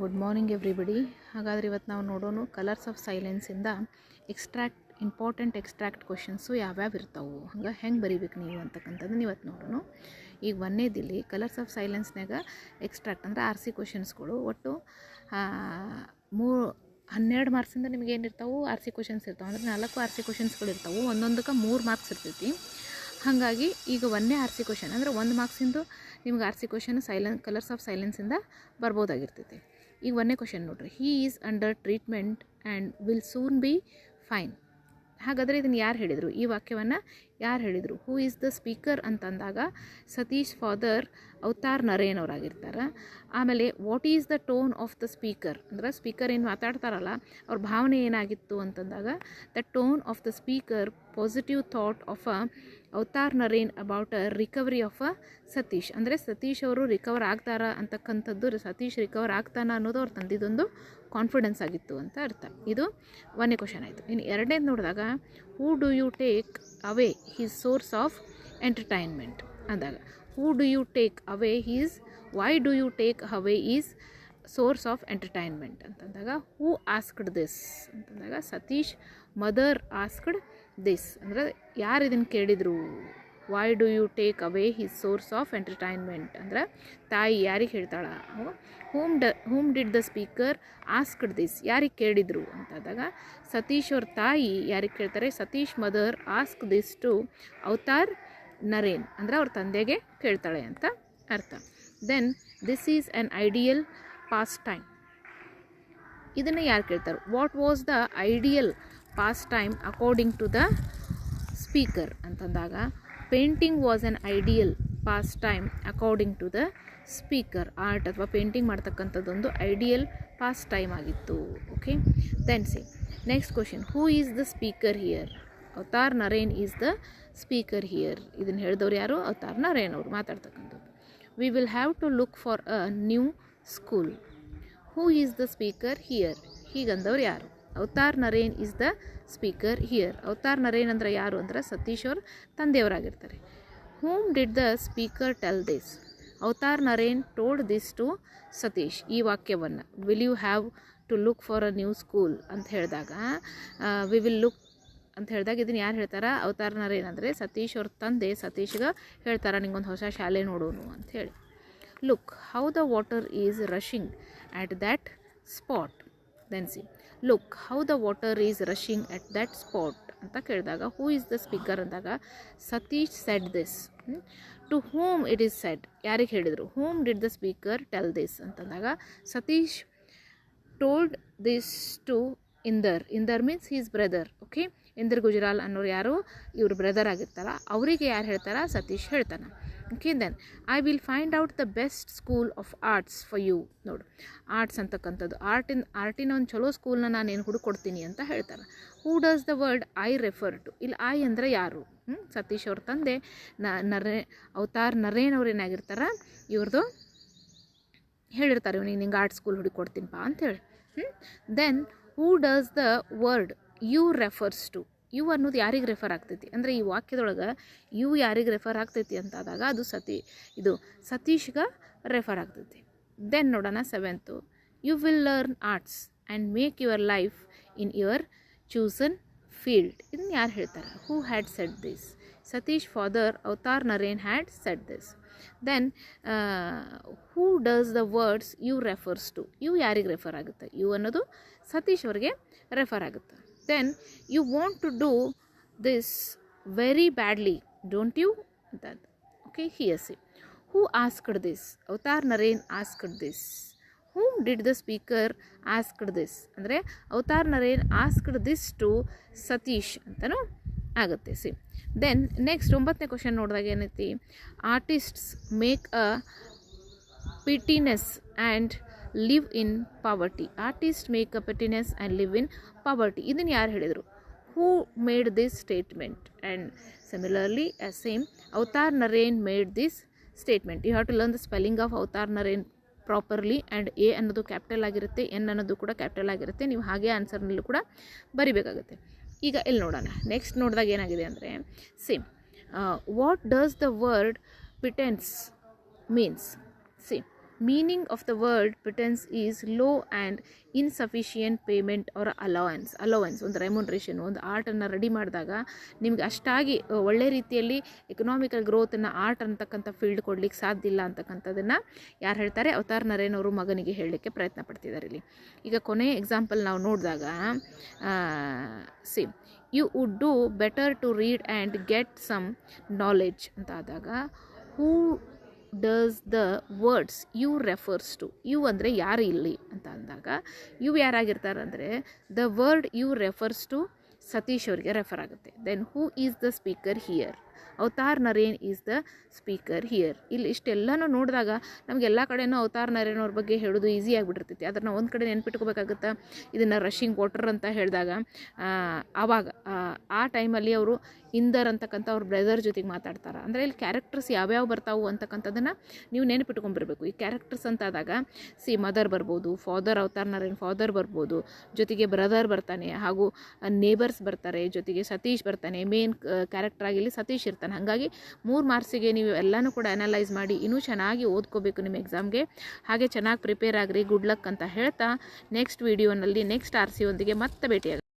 Good morning everybody. ಹಾಗಾದರೆ ಇವತ್ತು ನಾವು ನೋಡೋಣ ಕಲರ್ಸ್ ಆಫ್ ಸೈಲೆನ್ಸಿಂದ ಇಂಪಾರ್ಟೆಂಟ್ ಎಕ್ಸ್ಟ್ರಾಕ್ಟ್ ಕ್ವಶನ್ಸು ಯಾವ್ಯಾವ ಇರ್ತಾವೆ, ಹಂಗೆ ಹೆಂಗೆ ಬರಿಬೇಕು ನೀವು ಅಂತಕ್ಕಂಥದ್ದನ್ನು ಇವತ್ತು ನೋಡೋಣ. ಈಗ ಒಂದೇದಿಲ್ಲಿ ಕಲರ್ಸ್ ಆಫ್ ಸೈಲೆನ್ಸ್ನಾಗ ಎಕ್ಸ್ಟ್ರಾಕ್ಟ್ ಅಂದರೆ RC ಕ್ವಶನ್ಸ್ಗಳು ಒಟ್ಟು 12 ಮಾರ್ಕ್ಸಿಂದ ನಿಮ್ಗೆ ಏನಿರ್ತಾವೆ RC ಕ್ವಶನ್ಸ್ ಇರ್ತಾವೆ. ಅಂದರೆ 4 RC ಕ್ವಶನ್ಸ್ಗಳು ಇರ್ತಾವೆ, ಒಂದೊಂದಕ್ಕೆ 3 ಮಾರ್ಕ್ಸ್ ಇರ್ತೈತಿ. ಹಾಗಾಗಿ ಈಗ ಒಂದೇ RC ಕ್ವಶನ್ ಅಂದರೆ 1 ಮಾರ್ಕ್ಸಿಂದು ನಿಮ್ಗೆ RC ಕ್ವಶನ್ ಕಲರ್ಸ್ ಆಫ್ ಸೈಲೆನ್ಸಿಂದ ಬರ್ಬೋದಾಗಿರ್ತೈತಿ. ಈಗ ಒಂದೇ ಕ್ವಶನ್ ನೋಡ್ರಿ, he is under treatment and will soon be fine. ಹಾಗಾದರೆ ಇದನ್ನು ಯಾರು ಹೇಳಿದರು, ಈ ವಾಕ್ಯವನ್ನು ಯಾರು ಹೇಳಿದರು? ಹೂ ಈಸ್ ದ ಸ್ಪೀಕರ್ ಅಂತಂದಾಗ ಸತೀಶ್ ಫಾದರ್ ಅವತಾರ್ ನರೇನ್ ಅವರಾಗಿರ್ತಾರೆ. ಆಮೇಲೆ what is the tone of the speaker ಅಂದ್ರೆ ಸ್ಪೀಕರ್ ಏನು ಮಾತಾಡ್ತಾರಲ್ಲ ಅವ್ರ ಭಾವನೆ ಏನಾಗಿತ್ತು ಅಂತಂದಾಗ the tone of the speaker positive thought of Avtar Naren about a recovery of Satish. ಅಂದರೆ ಸತೀಶ್ ಅವರು ರಿಕವರ್ ಆಗ್ತಾರಾ ಅಂತಕ್ಕಂಥದ್ದು, ಸತೀಶ್ ರಿಕವರ್ ಆಗ್ತಾನ ಅನ್ನೋದು ಅವ್ರು ತಂದಿದ್ದೊಂದು ಕಾನ್ಫಿಡೆನ್ಸ್ ಆಗಿತ್ತು ಅಂತ ಅರ್ಥ. ಇದು ಒಂದೇ ಕ್ವಶನ್ ಆಯಿತು. ಇನ್ನು ಎರಡನೇದು ನೋಡಿದಾಗ who do you take away his source of entertainment ಅಂದಾಗ who do you take away his why do you take away is source of entertainment ಅಂತಂದಾಗ ಹೂ ಆಸ್ಕ್ಡ್ ದಿಸ್ ಅಂತಂದಾಗ ಸತೀಶ್ ಮದರ್ ಆಸ್ಕ್ಡ್ ದಿಸ್. ಅಂದರೆ ಯಾರು ಇದನ್ನು ಕೇಳಿದರು? Why do you take away his source of entertainment ಅಂದರೆ ತಾಯಿ ಯಾರಿಗೆ ಹೇಳ್ತಾಳ? Whom did the speaker asked this, ಯಾರಿಗೆ ಕೇಳಿದರು ಅಂತಂದಾಗ ಸತೀಶ್ ಅವ್ರ ತಾಯಿ ಯಾರಿಗೆ ಕೇಳ್ತಾರೆ? Satish mother ask this to Avtar Narain ಅಂದರೆ ಅವ್ರ ತಂದೆಗೆ ಕೇಳ್ತಾಳೆ ಅಂತ ಅರ್ಥ. Then this is an ideal pastime, ಇದನ್ನು ಯಾರು ಕೇಳ್ತಾರೆ? What was the ideal pastime according to the speaker ಅಂತಂದಾಗ painting was an ideal pastime according to the speaker. Art ಅಥವಾ ಪೇಂಟಿಂಗ್ ಮಾಡ್ತಕ್ಕಂಥದ್ದೊಂದು ಐಡಿಯಲ್ ಪಾಸ್ ಟೈಮ್ ಆಗಿತ್ತು. Okay, then see next question, who is the speaker here? Avatar Naren is the speaker here. ಇದನ್ನು ಹೇಳಿದವ್ರು ಯಾರು? ಅವತಾರ್ ನರೇನ್ ಅವರು ಮಾತಾಡ್ತಕ್ಕಂಥದ್ದು. We will have to look for a new school. Who is the speaker here? ಹೀಗಂದವ್ರು ಯಾರು? Avtar Naren is the speaker here. Avatar Narain ಅಂದರೆ ಯಾರು ಅಂದ್ರೆ ಸತೀಶ್ ಅವ್ರ ತಂದೆಯವರಾಗಿರ್ತಾರೆ. Whom did the speaker tell this? Avatar Naren told this to Satish. ಈ ವಾಕ್ಯವನ್ನು will you have to look for a new school ಅಂತ ಹೇಳಿದಾಗ ವಿ ವಿಲ್ ಲುಕ್ ಅಂತ ಹೇಳಿದಾಗ ಇದನ್ನು ಯಾರು ಹೇಳ್ತಾರೆ? ಅವತಾರ್ ನರೇನ್ ಅಂದರೆ ಸತೀಶ್ ಅವ್ರ ತಂದೆ ಸತೀಶ್ಗೆ ಹೇಳ್ತಾರೆ ನಿಂಗೊಂದು ಹೊಸ ಶಾಲೆ ನೋಡೋನು ಅಂತ ಹೇಳಿ. Look how the water is rushing at that spot. Then see look how the water is rushing at that spot ಅಂತ ಕೇಳಿದಾಗ ಹೂ ಈಸ್ ದ ಸ್ಪೀಕರ್ ಅಂದಾಗ Satish said this. To whom it is said, ಯಾರಿಗೆ ಹೇಳಿದರು? Whom did the speaker tell this ಅಂತಂದಾಗ Satish told this to Inder. Inder means his brother. Okay, Inder Gujral ಅನ್ನೋರು ಯಾರು? ಇವ್ರ brother ಆಗಿರ್ತಾರ. ಅವರಿಗೆ ಯಾರು ಹೇಳ್ತಾರ? ಸತೀಶ್ ಹೇಳ್ತಾನೆ. Okay, then I will find out the best school of arts for you. ನೋಡು, ಆರ್ಟ್ಸ್ ಅಂತಕ್ಕಂಥದ್ದು ಆರ್ಟಿನ ಒಂದು ಚಲೋ ಸ್ಕೂಲ್ನ ನಾನೇನು ಹುಡುಕೊಡ್ತೀನಿ ಅಂತ ಹೇಳ್ತಾರೆ. Who does the word I refer to? ಇಲ್ಲಿ ಐ ಅಂದರೆ ಯಾರು? ಸತೀಶ್ ಅವ್ರ ತಂದೆ ಅವತಾರ್ ನರೇನ್ ಅವ್ರು ಏನಾಗಿರ್ತಾರ? ಇವ್ರದ್ದು ಹೇಳಿರ್ತಾರೆ ಇವನಿಗೆ ನಿಂಗೆ ಆರ್ಟ್ ಸ್ಕೂಲ್ ಹುಡುಕೊಡ್ತೀನಿಪ್ಪ ಅಂತೇಳಿ. Then who does the word you refers to? You ಅನ್ನೋದು ಯಾರಿಗೆ ರೆಫರ್ ಆಗ್ತೈತಿ ಅಂದರೆ ಈ ವಾಕ್ಯದೊಳಗೆ ಯು ಯಾರಿಗೆ ರೆಫರ್ ಆಗ್ತೈತಿ ಅಂತಾದಾಗ ಅದು ಸತೀಶ್ಗೆ ರೆಫರ್ ಆಗ್ತೈತಿ. ದೆನ್ ನೋಡೋಣ seventh, you will learn arts and make your life in your chosen field. ಇದನ್ನು ಯಾರು ಹೇಳ್ತಾರೆ? Who had said this? Satish father Avtar Narain had said this. Then who does the words you refers to? You ಯಾರಿಗೆ refer ಆಗುತ್ತೆ? You ಅನ್ನೋದು ಸತೀಶ್ ಅವ್ರಿಗೆ refer ಆಗುತ್ತೆ. Then you want to do this very badly don't you ಅಂತ. Okay, here see who asked this? Avatar Narain asked this. Whom did the speaker asked this? ಅಂದರೆ Avtar Narain asked this to Satish ಅಂತಲೂ ಆಗುತ್ತೆ. See then next 9ನೇ question ನೋಡಿದಾಗ ಏನೈತಿ? Artists make a pittance and live in poverty. Artist make a pittance and live in poverty. ಇದನ್ನು ಯಾರು ಹೇಳಿದರು? Who made this statement? And similarly same Avtar Narain made this statement. You have to learn the spelling of Avtar Narain properly. And A ಅನ್ನೋದು capital ಆಗಿರುತ್ತೆ, N ಅನ್ನೋದು ಕೂಡ capital ಆಗಿರುತ್ತೆ. ನೀವು ಹಾಗೆ ಆನ್ಸರ್ನಲ್ಲೂ ಕೂಡ ಬರಿಬೇಕಾಗುತ್ತೆ. ಈಗ ಇಲ್ಲಿ ನೋಡೋಣ. ನೆಕ್ಸ್ಟ್ ನೋಡಿದಾಗ ಏನಾಗಿದೆ ಅಂದರೆ same what does the word pittance means? See Meaning of the word pittance is low and insufficient payment or allowance ಒಂದು ರೆಮ್ಯುನರೇಷನ್. ಒಂದು ಆರ್ಟನ್ನು ರೆಡಿ ಮಾಡಿದಾಗ ನಿಮ್ಗೆ ಅಷ್ಟಾಗಿ ಒಳ್ಳೆ ರೀತಿಯಲ್ಲಿ ಎಕನಾಮಿಕಲ್ ಗ್ರೋತನ್ನು ಆರ್ಟ್ ಅಂತಕ್ಕಂಥ ಫೀಲ್ಡ್ ಕೊಡ್ಲಿಕ್ಕೆ ಸಾಧ್ಯ ಇಲ್ಲ ಅಂತಕ್ಕಂಥದ್ದನ್ನು ಯಾರು ಹೇಳ್ತಾರೆ, ಅವತಾರ್ ನರೇನ್ ಅವರು ಮಗನಿಗೆ ಹೇಳಲಿಕ್ಕೆ ಪ್ರಯತ್ನ ಪಡ್ತಿದ್ದಾರೆ ಇಲ್ಲಿ. ಈಗ ಕೊನೆಯ ಎಕ್ಸಾಂಪಲ್ ನಾವು ನೋಡಿದಾಗ you would do better to read and get some knowledge ಅಂತ ಆದಾಗ who does the words you refers to. You ಅಂದರೆ ಯಾರು ಇಲ್ಲಿ ಅಂತ ಅಂದಾಗ ಯು ಯಾರಾಗಿರ್ತಾರೆ ಅಂದರೆ the word you refers to Satish ಅವರಿಗೆ ರೆಫರ್ ಆಗುತ್ತೆ. Then who is the speaker here, avatar Naren is the speaker here. ಇಲ್ಲಿ ಇಷ್ಟೆಲ್ಲನೂ ನೋಡಿದಾಗ ನಮಗೆಲ್ಲ ಕಡೆನೂ ಅವತಾರ್ ನರೇನ್ ಅವ್ರ ಬಗ್ಗೆ ಹೇಳೋದು ಈಸಿ ಆಗಿಬಿಟ್ಟಿರ್ತೈತಿ. ಆದರೆ ನಾವು ಒಂದು ಕಡೆ ನೆನ್ಪಿಟ್ಕೋಬೇಕಾಗುತ್ತೆ, ಇದನ್ನು ರಶಿಂಗ್ ವಾಟರ್ ಅಂತ ಹೇಳಿದಾಗ ಆವಾಗ ಆ ಟೈಮಲ್ಲಿ ಅವರು ಇಂದರ್ ಅಂತಕ್ಕಂಥ ಅವ್ರ ಬ್ರದರ್ ಜೊತೆಗೆ ಮಾತಾಡ್ತಾರೆ. ಅಂದರೆ ಇಲ್ಲಿ ಕ್ಯಾರೆಕ್ಟರ್ಸ್ ಯಾವ್ಯಾವ ಬರ್ತಾವು ಅಂತಕ್ಕಂಥದ್ದನ್ನು ನೀವು ನೆನಪಿಟ್ಕೊಂಡ್ಬರ್ಬೇಕು. ಈ ಕ್ಯಾರೆಕ್ಟರ್ಸ್ ಅಂತಾದಾಗ ಮದರ್ ಬರ್ಬೋದು, ಫಾದರ್ ಅವತಾರ್ ನರೇನ್ ಫಾದರ್ ಬರ್ಬೋದು, ಜೊತೆಗೆ ಬ್ರದರ್ ಬರ್ತಾನೆ, ಹಾಗೂ ನೇಬರ್ಸ್ ಬರ್ತಾರೆ, ಜೊತೆಗೆ ಸತೀಶ್ ಬರ್ತಾನೆ. ಮೇನ್ ಕ್ಯಾರೆಕ್ಟರ್ ಆಗಿ ಇಲ್ಲಿ ಸತೀಶ್ ಇರ್ತಾನೆ. ಹಾಗಾಗಿ 3 ಮಾರ್ಕ್ಸಿಗೆ ನೀವು ಎಲ್ಲನೂ ಕೂಡ ಅನಲೈಸ್ ಮಾಡಿ ಇನ್ನೂ ಚೆನ್ನಾಗಿ ಓದ್ಕೋಬೇಕು ನಿಮ್ಮ ಎಕ್ಸಾಮ್ಗೆ. ಹಾಗೆ ಚೆನ್ನಾಗಿ ಪ್ರಿಪೇರ್ ಆಗಿರಿ. ಗುಡ್ ಲಕ್ ಅಂತ ಹೇಳ್ತಾ ನೆಕ್ಸ್ಟ್ ವಿಡಿಯೋನಲ್ಲಿ ನೆಕ್ಸ್ಟ್ RC ಒಂದಿಗೆ ಮತ್ತೆ ಭೇಟಿಯಾಗ